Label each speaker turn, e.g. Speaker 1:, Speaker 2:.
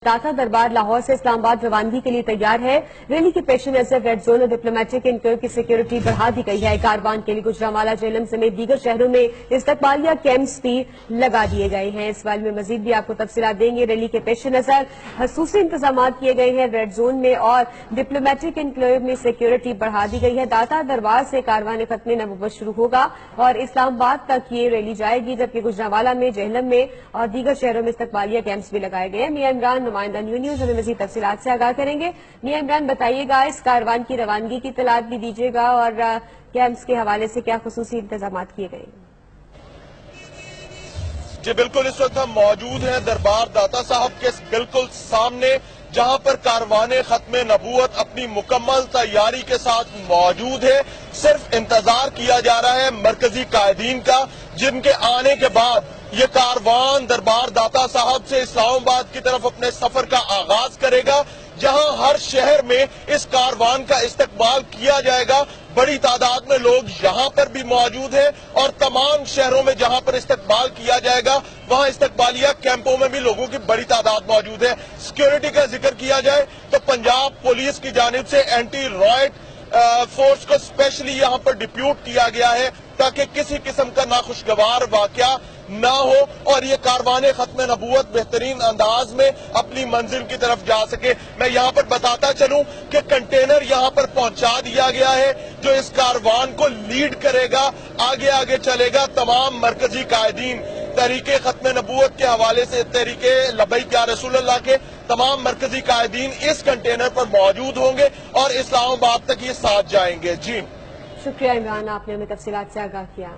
Speaker 1: दाता दरबार लाहौर से इस्लामाबाद रवानगी के लिए तैयार है। रैली के पेश नजर रेड जोन और डिप्लोमेटिक इनक्लेव की सिक्योरिटी बढ़ा दी गई है। कारवान के लिए गुजरांवाला, जेहलम समेत दीगर शहरों में इस्तकबालिया कैंप्स भी लगा दिए गए हैं। इस बारे में मजीद भी आपको तफसीलात देंगे। रैली के पेश नजर खसूसी इंतजाम किए गए हैं रेड जोन में और डिप्लोमेटिक इनक्लेव में सिक्योरिटी बढ़ा दी गई है। दाता दरबार से कारवान खत्म नबुव्वत शुरू होगा और इस्लामाबाद तक ये रैली जाएगी, जबकि गुजरांवाला में, जेहलम में और दीगर शहरों में इस्तकबालिया कैंप्स भी लगाए गए हैं। मियां इमरान, नुमाइंदा न्यूज़ हमें मजीद तफसीलात से आगाह करेंगे। मियां इमरान, बताइएगा इस कारवान की रवानगी की इत्तलात भी दीजिएगा और कैंप्स के हवाले से क्या खुसूसी इंतजाम किए गए हैं?
Speaker 2: जी बिल्कुल, इस वक्त हम मौजूद हैं दरबार दाता साहब के बिल्कुल सामने, जहां पर कारवाने खत्म नबूवत अपनी मुकम्मल तैयारी के साथ मौजूद है। सिर्फ इंतजार किया जा रहा है मरकजी कायदीन का, जिनके आने के बाद ये कारवान दरबार दाता साहब से इस्लामाबाद की तरफ अपने सफर का आगाज करेगा, जहां हर शहर में इस कारवान का इस्तकबाल किया जाएगा। बड़ी तादाद में लोग यहां पर भी मौजूद हैं और तमाम शहरों में जहां पर इस्तकबाल किया जाएगा वहां इस्तकबालिया कैंपों में भी लोगों की बड़ी तादाद मौजूद है। सिक्योरिटी का जिक्र किया जाए तो पंजाब पुलिस की जानिब से एंटी रॉयट फोर्स को स्पेशली यहां पर डिप्यूट किया गया है ताकि किसी किस्म का नाखुशगवार वाकया ना हो और ये कारवाने खत्म नबूवत बेहतरीन अंदाज में अपनी मंजिल की तरफ जा सके। मैं यहाँ पर बताता चलूं कि कंटेनर यहाँ पर पहुंचा दिया गया है जो इस कारवान को लीड करेगा, आगे आगे चलेगा। तमाम मरकजी कायदीन तहरीके खत्म नबूवत के हवाले से, तहरीके लबैक या रसूलल्लाह के तमाम मरकजी कायदीन इस कंटेनर पर मौजूद होंगे और इस्लामाबाद तक ये साथ जाएंगे। जी
Speaker 1: शुक्रिया इमरान, आपने हमें तफसीलात से आगाह किया।